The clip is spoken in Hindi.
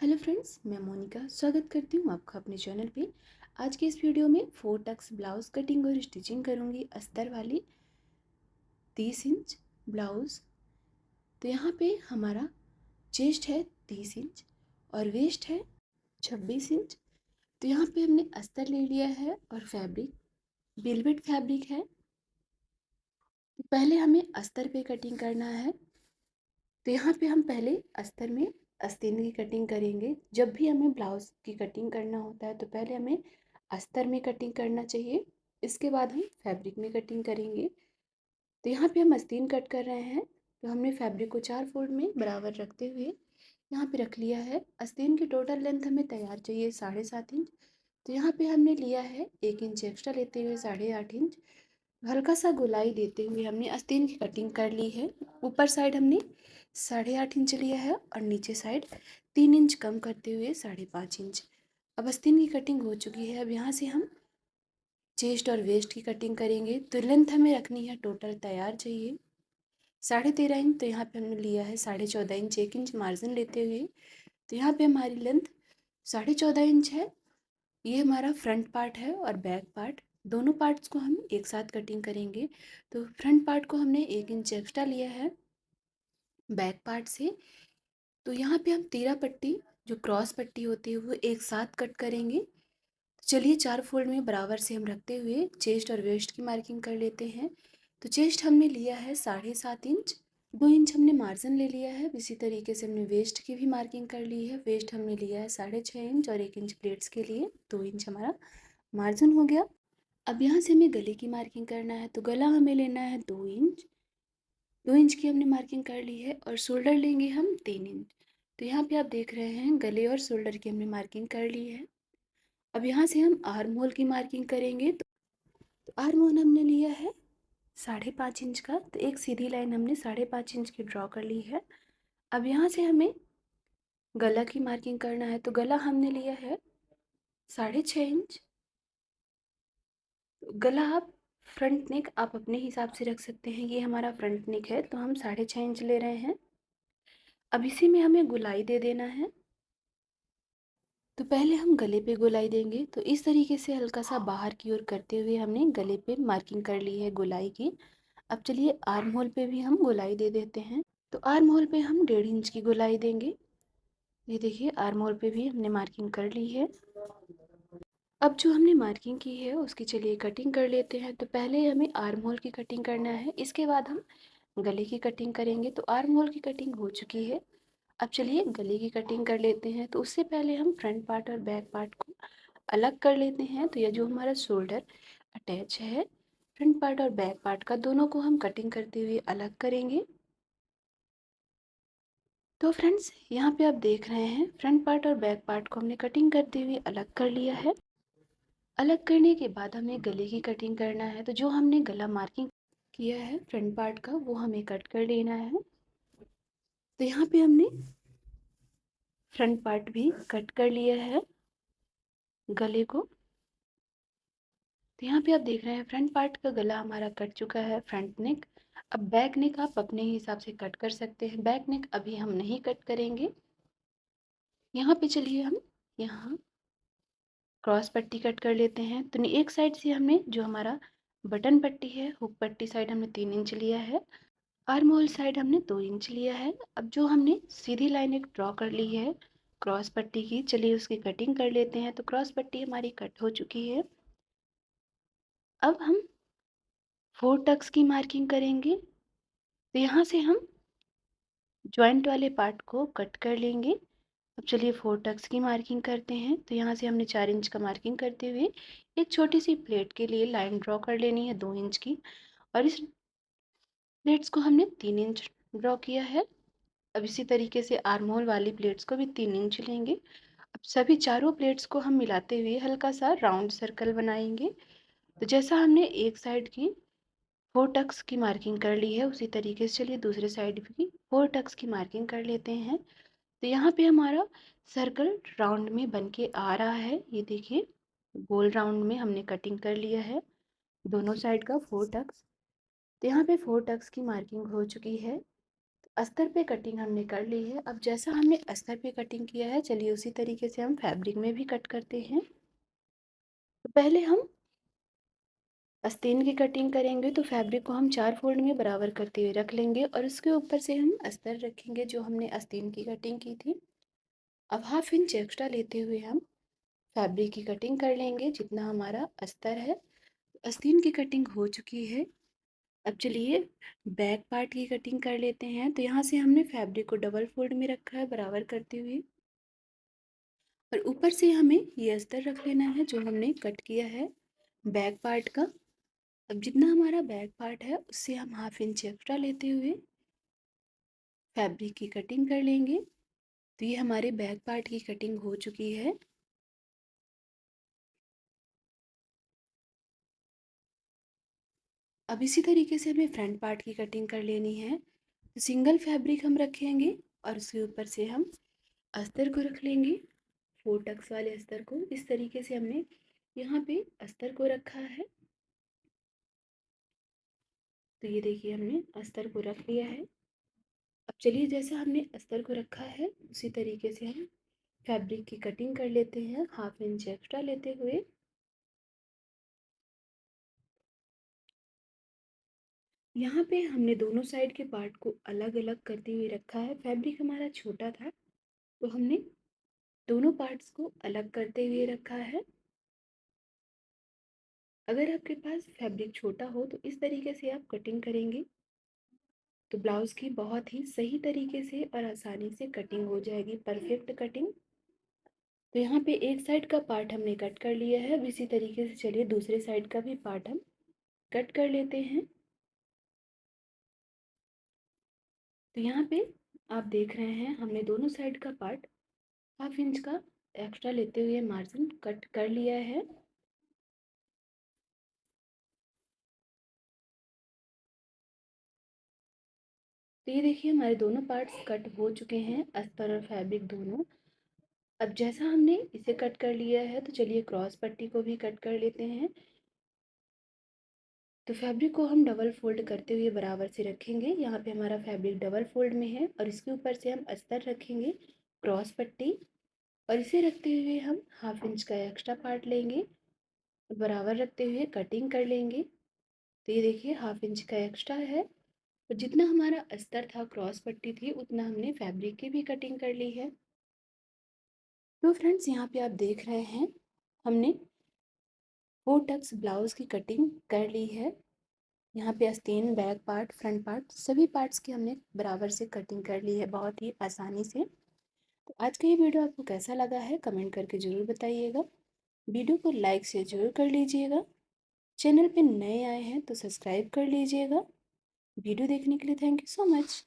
हेलो फ्रेंड्स, मैं मोनिका स्वागत करती हूँ आपका अपने चैनल पे। आज के इस वीडियो में 4 टक्स ब्लाउज़ कटिंग और स्टिचिंग करूँगी अस्तर वाली 30 इंच ब्लाउज़। तो यहाँ पे हमारा चेस्ट है 30 इंच और वेस्ट है 26 इंच। तो यहाँ पे हमने अस्तर ले लिया है और फैब्रिक वेलवेट फैब्रिक है। तो पहले हमें अस्तर पे कटिंग करना है। तो यहाँ पे हम पहले अस्तर में आस्तीन की कटिंग करेंगे। जब भी हमें ब्लाउज़ की कटिंग करना होता है तो पहले हमें अस्तर में कटिंग करना चाहिए, इसके बाद हम फैब्रिक में कटिंग करेंगे। तो यहाँ पे हम आस्तीन कट कर रहे हैं। तो हमने फैब्रिक को 4 फोल्ड में बराबर रखते हुए यहाँ पे रख लिया है। आस्तीन की टोटल लेंथ हमें तैयार चाहिए 7.5 इंच। तो यहाँ पे हमने लिया है 1 इंच एक्स्ट्रा लेते हुए 8.5 इंच। हल्का सा गोलाई देते हुए हमने आस्तीन की कटिंग कर ली है। ऊपर साइड हमने 8.5 इंच लिया है और नीचे साइड 3 इंच कम करते हुए 5.5 इंच। अब आस्तीन की कटिंग हो चुकी है। अब यहाँ से हम चेस्ट और वेस्ट की कटिंग करेंगे। तो लेंथ हमें रखनी है टोटल तैयार चाहिए 13.5 इंच। तो यहाँ पे हमने लिया है 14.5 इंच, 1 इंच मार्जिन लेते हुए। तो यहाँ पे हमारी लेंथ 14.5 इंच है। ये हमारा फ्रंट पार्ट है और बैक पार्ट, दोनों पार्ट्स को हम एक साथ कटिंग करेंगे। तो फ्रंट पार्ट को हमने 1 इंच एक्स्ट्रा लिया है बैक पार्ट से। तो यहाँ पे हम तीरा पट्टी, जो क्रॉस पट्टी होती है, वो एक साथ कट करेंगे। तो चलिए 4 फोल्ड में बराबर से हम रखते हुए चेस्ट और वेस्ट की मार्किंग कर लेते हैं। तो चेस्ट हमने लिया है 7.5 इंच, 2 इंच हमने मार्जिन ले लिया है। इसी तरीके से हमने वेस्ट की भी मार्किंग कर ली है। वेस्ट हमने लिया है 6.5 इंच और 1 इंच प्लेट्स के लिए 2 इंच हमारा मार्जिन हो गया। अब यहाँ से हमें गले की मार्किंग करना है। तो गला हमें लेना है 2 इंच, 2 इंच की हमने मार्किंग कर ली है और शोल्डर लेंगे हम 3 इंच। तो यहाँ पे आप देख रहे हैं गले और शोल्डर की हमने मार्किंग कर ली है। अब यहाँ से हम आर्म होल की मार्किंग करेंगे। तो आर्म होल हमने लिया है 5.5 इंच का। तो एक सीधी लाइन हमने 5.5 इंच की ड्रॉ कर ली है। अब यहाँ से हमें गला की मार्किंग करना है। तो गला हमने लिया है 6.5 इंच। तो गला आप फ्रंट नेक आप अपने हिसाब से रख सकते हैं। ये हमारा फ्रंट नेक है तो हम 6.5 इंच ले रहे हैं। अब इसी में हमें गोलाई दे देना है। तो पहले हम गले पे गोलाई देंगे। तो इस तरीके से हल्का सा बाहर की ओर करते हुए हमने गले पे मार्किंग कर ली है गोलाई की। अब चलिए आर्म होल पे भी हम गोलाई दे देते हैं। तो आर्म होल पे हम 1.5 इंच की गोलाई देंगे। ये देखिए आर्म होल पे भी हमने मार्किंग कर ली है। अब जो हमने मार्किंग की है उसकी चलिए कटिंग कर लेते हैं। तो पहले हमें आर्म होल की कटिंग करना है, इसके बाद हम गले की कटिंग करेंगे। तो आर्म होल की कटिंग हो चुकी है। अब चलिए गले की कटिंग कर लेते हैं। तो उससे पहले हम फ्रंट पार्ट और बैक पार्ट को अलग कर लेते हैं। तो यह जो हमारा शोल्डर अटैच है फ्रंट पार्ट और बैक पार्ट का, दोनों को हम कटिंग करते हुए अलग करेंगे। तो फ्रेंड्स यहाँ पे आप देख रहे हैं फ्रंट पार्ट और बैक पार्ट को हमने कटिंग करते हुए अलग कर लिया है। अलग करने के बाद हमें गले की कटिंग करना है। तो जो हमने गला मार्किंग किया है फ्रंट पार्ट का, वो हमें कट कर लेना है। तो यहाँ पे हमने फ्रंट पार्ट भी कट कर लिया है गले को। तो यहाँ पे आप देख रहे हैं फ्रंट पार्ट का गला हमारा कट चुका है, फ्रंट नेक। अब बैक नेक आप अपने हिसाब से कट कर सकते हैं। बैक नेक अभी हम नहीं कट करेंगे। यहाँ पे चलिए हम यहाँ क्रॉस पट्टी कट कर लेते हैं। तो एक साइड से हमने जो हमारा बटन पट्टी है, हुक पट्टी साइड हमने 3 इंच लिया है। आर्म होल साइड हमने 2 इंच लिया है। अब जो हमने सीधी लाइन एक ड्रॉ कर ली है क्रॉस पट्टी की, चलिए उसकी कटिंग कर लेते हैं। तो क्रॉस पट्टी हमारी कट हो चुकी है। अब हम 4 टक्स की मार्किंग करेंगे। तो यहाँ से हम जॉइंट वाले पार्ट को कट कर लेंगे। अब चलिए 4 टक्स की मार्किंग करते हैं। तो यहाँ से हमने 4 इंच का मार्किंग करते हुए एक छोटी सी प्लेट के लिए लाइन ड्रॉ कर लेनी है 2 इंच की। और इस प्लेट्स को हमने 3 इंच ड्रॉ किया है। अब इसी तरीके से आर्म होल वाली प्लेट्स को भी 3 इंच लेंगे। अब सभी चारों प्लेट्स को हम मिलाते हुए हल्का सा राउंड सर्कल बनाएंगे। तो जैसा हमने एक साइड की 4 टक्स की मार्किंग कर ली है, उसी तरीके से चलिए दूसरे साइड की 4 टक्स की मार्किंग कर लेते हैं। तो यहाँ पे हमारा सर्कल राउंड में बन के आ रहा है। ये देखिए गोल राउंड में हमने कटिंग कर लिया है दोनों साइड का 4 टक्स। तो यहाँ पे 4 टक्स की मार्किंग हो चुकी है। अस्तर पे कटिंग हमने कर ली है। अब जैसा हमने अस्तर पे कटिंग किया है, चलिए उसी तरीके से हम फैब्रिक में भी कट करते हैं। तो पहले हम आस्तीन की कटिंग करेंगे, तो फैब्रिक को हम 4 फोल्ड में बराबर करते हुए रख लेंगे और उसके ऊपर से हम अस्तर रखेंगे जो हमने आस्तीन की कटिंग की थी। अब हाफ इंच एक्स्ट्रा लेते हुए हम फैब्रिक की कटिंग कर लेंगे जितना हमारा अस्तर है। आस्तीन की कटिंग हो चुकी है। अब चलिए बैक पार्ट की कटिंग कर लेते हैं। तो यहाँ से हमने फैब्रिक को डबल फोल्ड में रखा है बराबर करते हुए, और ऊपर से हमें ये अस्तर रख लेना है जो हमने कट किया है बैक पार्ट का। अब जितना हमारा बैक पार्ट है उससे हम हाफ इंच एक्स्ट्रा लेते हुए फैब्रिक की कटिंग कर लेंगे। तो ये हमारे बैक पार्ट की कटिंग हो चुकी है। अब इसी तरीके से हमें फ्रंट पार्ट की कटिंग कर लेनी है। तो सिंगल फैब्रिक हम रखेंगे और उसके ऊपर से हम अस्तर को रख लेंगे, 4 टक्स वाले अस्तर को। इस तरीके से हमने यहाँ पे अस्तर को रखा है। तो ये देखिए हमने अस्तर को रख लिया है। अब चलिए जैसा हमने अस्तर को रखा है उसी तरीके से हम फैब्रिक की कटिंग कर लेते हैं हाफ इंच एक्स्ट्रा लेते हुए। यहाँ पे हमने दोनों साइड के पार्ट को अलग अलग करते हुए रखा है। फैब्रिक हमारा छोटा था तो हमने दोनों पार्ट्स को अलग करते हुए रखा है। अगर आपके पास फैब्रिक छोटा हो तो इस तरीके से आप कटिंग करेंगे तो ब्लाउज की बहुत ही सही तरीके से और आसानी से कटिंग हो जाएगी, परफेक्ट कटिंग। तो यहाँ पे एक साइड का पार्ट हमने कट कर लिया है। अब इसी तरीके से चलिए दूसरे साइड का भी पार्ट हम कट कर लेते हैं। तो यहाँ पे आप देख रहे हैं हमने दोनों साइड का पार्ट हाफ इंच का एक्स्ट्रा लेते हुए मार्जिन कट कर लिया है। तो ये देखिए हमारे दोनों पार्ट्स कट हो चुके हैं, अस्तर और फैब्रिक दोनों। अब जैसा हमने इसे कट कर लिया है तो चलिए क्रॉस पट्टी को भी कट कर लेते हैं। तो फैब्रिक को हम डबल फोल्ड करते हुए बराबर से रखेंगे। यहाँ पे हमारा फैब्रिक डबल फोल्ड में है और इसके ऊपर से हम अस्तर रखेंगे, क्रॉस पट्टी, और इसे रखते हुए हम हाफ इंच का एक्स्ट्रा पार्ट लेंगे, बराबर रखते हुए कटिंग कर लेंगे। तो ये देखिए हाफ इंच का एक्स्ट्रा है और जितना हमारा अस्तर था, क्रॉस पट्टी थी, उतना हमने फैब्रिक की भी कटिंग कर ली है। तो फ्रेंड्स यहाँ पे आप देख रहे हैं हमने 4 टक्स ब्लाउज की कटिंग कर ली है। यहाँ पे आस्तीन, बैक पार्ट, फ्रंट पार्ट, सभी पार्ट्स की हमने बराबर से कटिंग कर ली है बहुत ही आसानी से। तो आज का ये वीडियो आपको कैसा लगा है कमेंट करके ज़रूर बताइएगा। वीडियो को लाइक से ज़रूर कर लीजिएगा। चैनल पे नए आए हैं तो सब्सक्राइब कर लीजिएगा। वीडियो देखने के लिए थैंक यू सो मच।